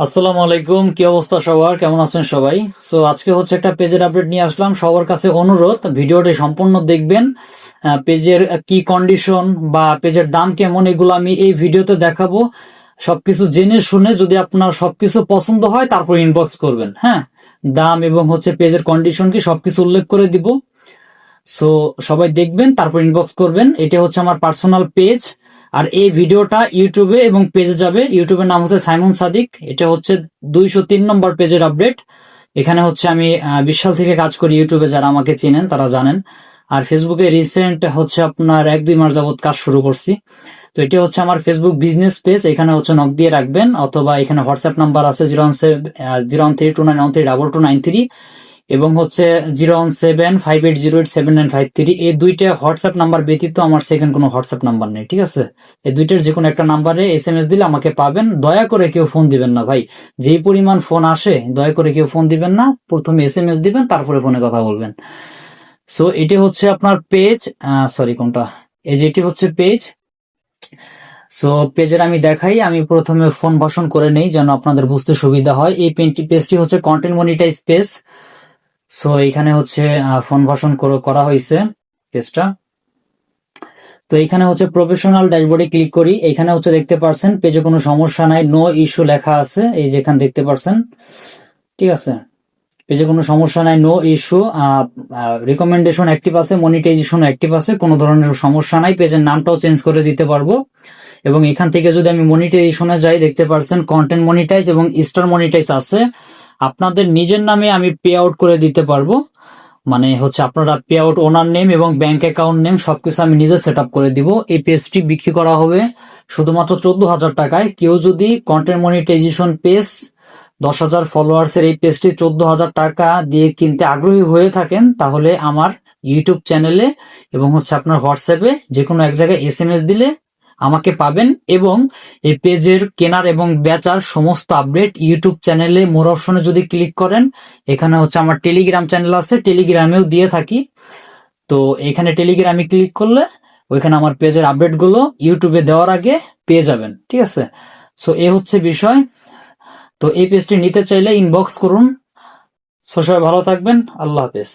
আসসালামু আলাইকুম, কি অবস্থা সবার? কেমন আছেন সবাই? সো আজকে হচ্ছে একটা পেজের আপডেট নিয়ে আসলাম। সবার কাছে অনুরোধ, ভিডিওটি সম্পূর্ণ দেখবেন। পেজের কি কন্ডিশন বা পেজের দাম কেমন, এগুলো আমি এই ভিডিওতে দেখাবো। সবকিছু জেনে শুনে যদি আপনার সবকিছু পছন্দ হয় তারপর ইনবক্স করবেন। হ্যাঁ, দাম এবং হচ্ছে পেজের কন্ডিশন কি সবকিছু উল্লেখ করে দিব। সো সবাই দেখবেন, তারপর ইনবক্স করবেন। এটা হচ্ছে আমার পার্সোনাল পেজ, আর এই ভিডিওটা ইউটিউবে এবং পেজে যাবে। ইউটিউবের নাম হচ্ছে সাইমন সাদিক। এটা হচ্ছে 203 নম্বর পেজের আপডেট। এখানে হচ্ছে আমি 20 সাল থেকে কাজ করি ইউটিউবে, যারা আমাকে চেনেন তারা জানেন। আর ফেসবুকে রিসেন্ট হচ্ছে আপনার 1-2 মাস যাবত কাজ শুরু করছি। তো এটা হচ্ছে আমার ফেসবুক বিজনেস পেজ। এখানে হচ্ছে নক দিয়ে রাখবেন, অথবা এখানে হোয়াটসঅ্যাপ নাম্বার আছে 01329932293, এবং হচ্ছে 01758087953। এই দুইটা হোয়াটসঅ্যাপ নাম্বার ব্যতীত আমার সেকেন্ড কোনো হোয়াটসঅ্যাপ নাম্বার নেই, ঠিক আছে? এই দুইটার যে কোনো একটা নাম্বারে SMS দিলে আমাকে পাবেন। দয়া করে কেউ ফোন দিবেন না ভাই, যেই পরিমাণ ফোন আসে, দয়া করে কেউ ফোন দিবেন না। প্রথমে SMS দিবেন, তারপরে ফোনে কথা বলবেন। সো এটি হচ্ছে আপনার পেজ, সরি কোনটা, এই যে এটি হচ্ছে পেজ। সো পেজের আমি দেখাই, আমি প্রথমে ফোন ভাষণ করে নেই যেন আপনাদের বুঝতে সুবিধা হয়। এই পেজটি হচ্ছে কন্টেন্ট মনিটাইজ পেজ। সো এখানে হচ্ছে ফোন ভাষণ করা হয়েছে পেজটা। তো এখানে হচ্ছে প্রফেশনাল ড্যাশবোর্ডে ক্লিক করি। এখানে হচ্ছে দেখতে পারছেন পেজে কোনো সমস্যা নাই, নো ইস্যু লেখা আছে, এই যে এখানে দেখতে পারছেন, ঠিক আছে? পেজে কোনো সমস্যা নাই, নো ইস্যু। রিকমেন্ডেশন অ্যাক্টিভ আছে, মনিটাইজেশন অ্যাক্টিভ আছে, কোনো ধরনের সমস্যা নাই। পেজের নামটাও চেঞ্জ করে দিতে পারবো। এবং এখান থেকে যদি আমি মনিটাইজেশনে যাই, দেখতে পারছেন কন্টেন্ট মনিটাইজ এবং স্টার মনিটাইজ আছে। আপনাদের নিজের নামে আমি পে আউট করে দিতে পারবো। মানে হচ্ছে আপনারা পে আউট ওনার নেম এবং ব্যাংক অ্যাকাউন্ট নেম সবকিছু আমি নিজে সেট আপ করে দিব। এই পেজটি বিক্রি করা হবে শুধুমাত্র 14,000 টাকায়। কেউ যদি কন্টেন্ট মনিটাইজেশন পেজ 10,000 ফলোয়ার্সের এই পেজটি 14,000 টাকা দিয়ে কিনতে আগ্রহী হয়ে থাকেন, তাহলে আমার ইউটিউব চ্যানেলে এবং হচ্ছে আপনার হোয়াটসঅ্যাপে যে কোনো এক জায়গায় SMS দিলে আমাকে পাবেন। এবং এই পেজের কেনার এবং বেচার সমস্ত আপডেট ইউটিউব চ্যানেলে মোর অপশনে যদি ক্লিক করেন, এখানে হচ্ছে আমার টেলিগ্রাম চ্যানেল আছে, টেলিগ্রামেও দিয়ে থাকি। তো এখানে টেলিগ্রামে ক্লিক করলে ওইখানে আমার পেজের আপডেটগুলো ইউটিউবে দেওয়ার আগে পেয়ে যাবেন, ঠিক আছে? সো এ হচ্ছে বিষয়। তো এই পেজটি নিতে চাইলে ইনবক্স করুন। সো সবাই ভালো থাকবেন, আল্লাহ হাফেজ।